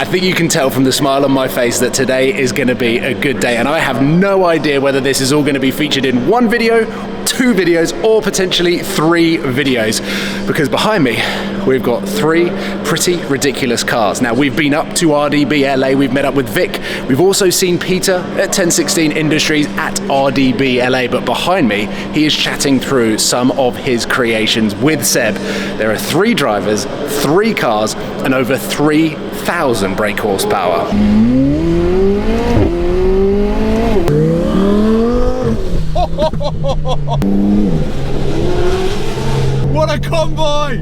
I think you can tell from the smile on my face that today is going to be a good day, and I have no idea whether this is all going to be featured in one video, 2 videos, or potentially 3 videos, because behind me we've got 3 pretty ridiculous cars. Now, we've been up to RDB LA, we've met up with Vic, we've also seen Peter at 1016 Industries at RDB LA, but behind me he is chatting through some of his creations with Seb. There are 3 drivers, 3 cars, and over 3,000 brake horsepower. What a convoy!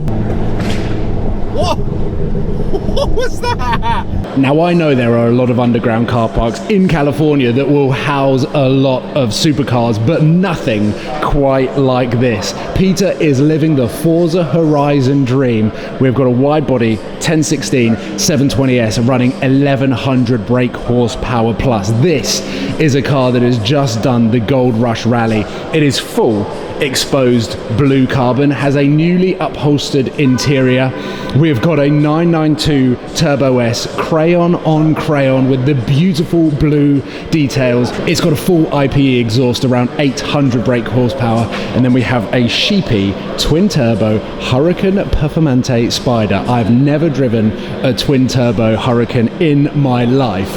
What was that? Now, I know there are a lot of underground car parks in California that will house a lot of supercars, but nothing quite like this. Peter is living the Forza Horizon dream. We've got a wide body 1016 720S running 1100 brake horsepower plus. This is a car that has just done the Gold Rush Rally. It is full exposed blue carbon, has a newly upholstered interior. We've got a 992 Turbo S crayon on crayon with the beautiful blue details. It's got a full IPE exhaust around 800 brake horsepower, and then we have a sheepy twin turbo Hurricane Performante Spider. I've never driven a twin turbo Hurricane in my life,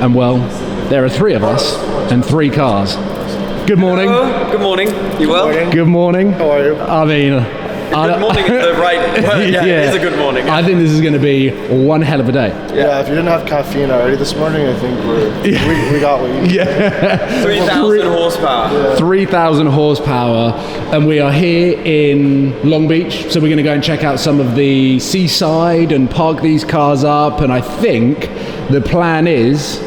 and well, there are 3 of us and 3 cars. Good morning. Hello. Good morning. You well? Good morning. How are you? I mean, good morning is the right word. Yeah, it is a good morning. I think this is going to be one hell of a day. Yeah, if you didn't have caffeine already this morning, I think we got what you need. Yeah. 3,000 horsepower. Yeah. 3,000 horsepower, and we are here in Long Beach, so we're going to go and check out some of the seaside and park these cars up, and I think the plan is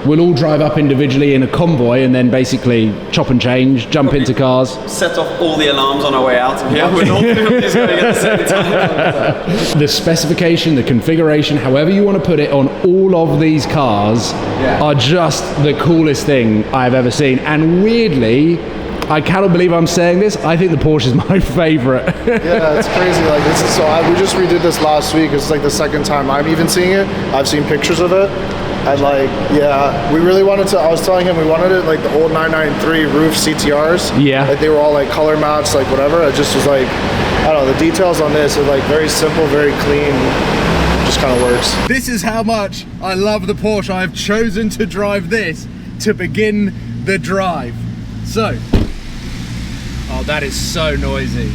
we'll all drive up individually in a convoy and then basically chop and change, jump into cars. Set off all the alarms on our way out of here. We're all just going at the same time. The specification, the configuration, however you want to put it, on all of these cars are just the coolest thing I've ever seen. And weirdly, I cannot believe I'm saying this, I think the Porsche is my favorite. Yeah, it's crazy. Like, this is we just redid this last week. It's like the 2nd time I'm even seeing it. I've seen pictures of it. And like, yeah, we really wanted to, I was telling him we wanted it like the old 993 roof CTRs. Yeah. Like they were all like color matched, like whatever. It just was like, I don't know, the details on this are like very simple, very clean. Just kind of works. This is how much I love the Porsche. I've chosen to drive this to begin the drive. So, oh, that is so noisy.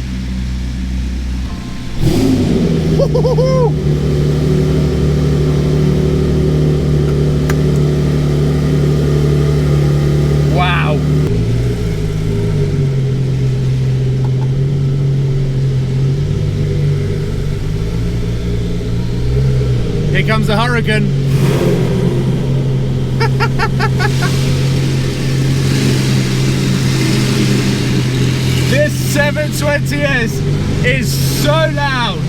Wow. Here comes the Hurricane. This 720S is so loud.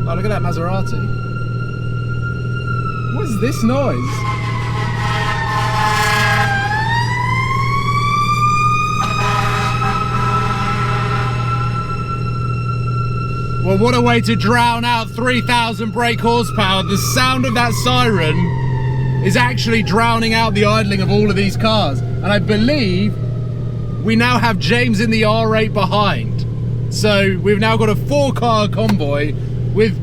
Oh, look at that Maserati. What is this noise? Well, what a way to drown out 3,000 brake horsepower. The sound of that siren is actually drowning out the idling of all of these cars. And I believe we now have James in the R8 behind. So we've now got a 4-car convoy with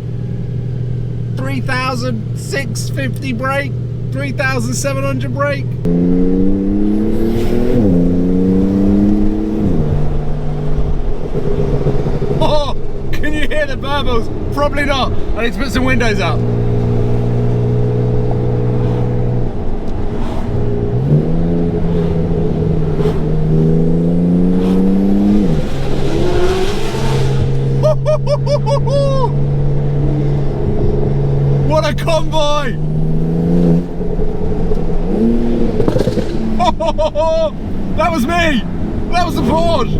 3,650 brake, 3,700 brake. Oh, can you hear the burbles? Probably not. I need to put some windows up. What a convoy! That was me! That that was the Porsche.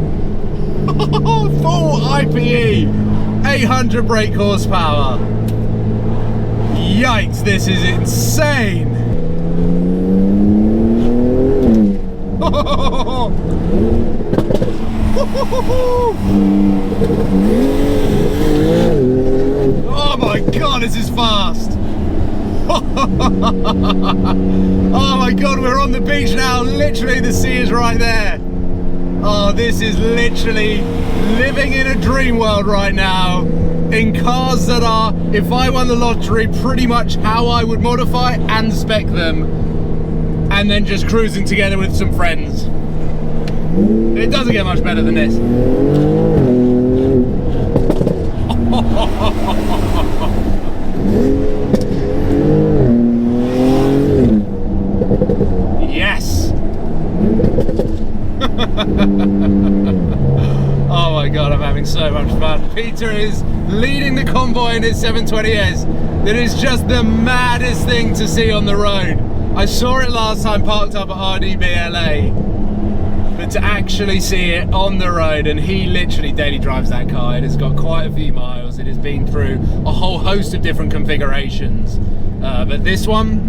Full IPE, 800 brake horsepower. Yikes, this is insane. Oh my god, this is fast. Oh my god, we're on the beach now. Literally, the sea is right there. Oh, this is literally living in a dream world right now. In cars that are, if I won the lottery, pretty much how I would modify and spec them. And then just cruising together with some friends. It doesn't get much better than this. Yes! Oh my god, I'm having so much fun. Peter is leading the convoy in his 720S. That is just the maddest thing to see on the road. I saw it last time parked up at RDBLA, but to actually see it on the road, and he literally daily drives that car. It has got quite a few miles. It has been through a whole host of different configurations, but this one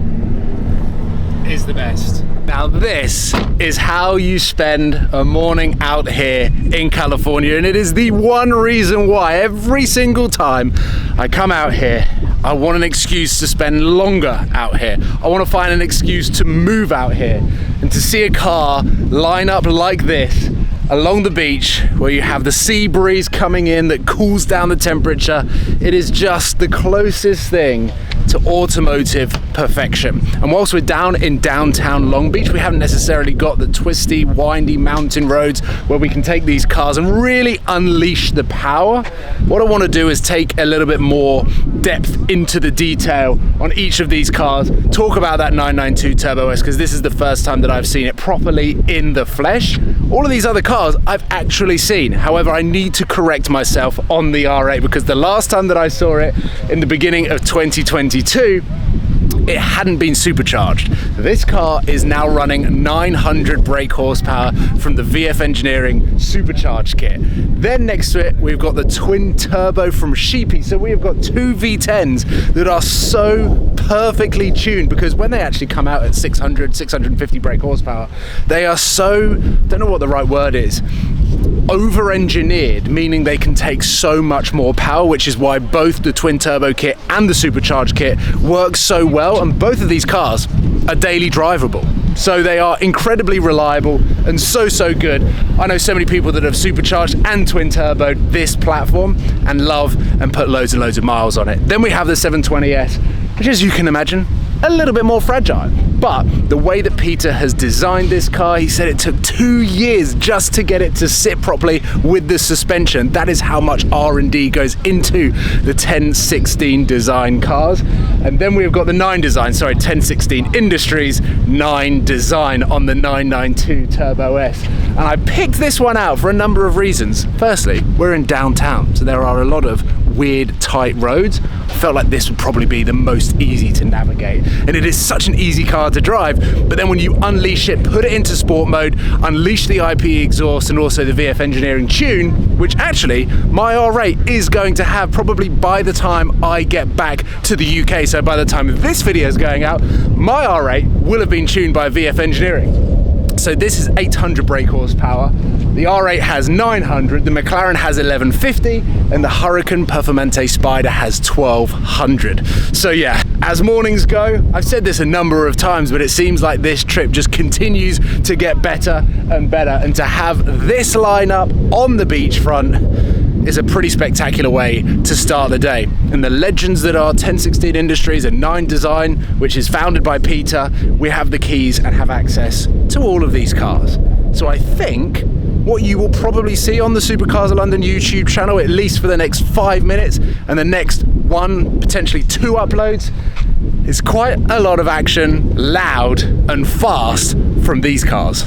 is the best. Now this is how you spend a morning out here in California, and it is the one reason why every single time I come out here, I want an excuse to spend longer out here. I want to find an excuse to move out here and to see a car line up like this along the beach where you have the sea breeze coming in that cools down the temperature. It is just the closest thing to automotive perfection. And whilst we're down in downtown Long Beach, we haven't necessarily got the twisty, windy mountain roads where we can take these cars and really unleash the power. What I want to do is take a little bit more depth into the detail on each of these cars, talk about that 992 Turbo S, because this is the first time that I've seen it properly in the flesh. All of these other cars I've actually seen. However, I need to correct myself on the R8, because the last time that I saw it in the beginning of 2022, it hadn't been supercharged. This car is now running 900 brake horsepower from the VF Engineering supercharged kit. Then next to it, we've got the twin turbo from Sheepy. So we've got two V10s that are so perfectly tuned, because when they actually come out at 600, 650 brake horsepower, they are so, don't know what the right word is, over-engineered, meaning they can take so much more power, which is why both the twin turbo kit and the supercharged kit work so well, and both of these cars are daily drivable. So they are incredibly reliable and so good. I know so many people that have supercharged and twin turboed this platform and love and put loads and loads of miles on it. Then we have the 720S, which, as you can imagine, a little bit more fragile. But the way that Peter has designed this car, he said it took 2 years just to get it to sit properly with the suspension. That is how much R&D goes into the 1016 design cars. And then we've got the 1016 Industries 9 design on the 992 Turbo S. And I picked this one out for a number of reasons. Firstly, we're in downtown, so there are a lot of weird, tight roads. I felt like this would probably be the most easy to navigate. And it is such an easy car to drive, but then when you unleash it, put it into sport mode, unleash the IPE exhaust and also the VF Engineering tune, which actually my R8 is going to have probably by the time I get back to the UK. So by the time this video is going out, my R8 will have been tuned by VF Engineering. So this is 800 brake horsepower. The R8 has 900, the McLaren has 1150, and the Hurricane Performante Spider has 1200. So yeah, as mornings go, I've said this a number of times, but it seems like this trip just continues to get better and better. And to have this lineup on the beachfront is a pretty spectacular way to start the day. And the legends that are 1016 Industries and 9 Design, which is founded by Peter, we have the keys and have access to all of these cars. So I think what you will probably see on the Supercars of London YouTube channel, at least for the next 5 minutes and the next 1, potentially 2 uploads, is quite a lot of action, loud and fast from these cars.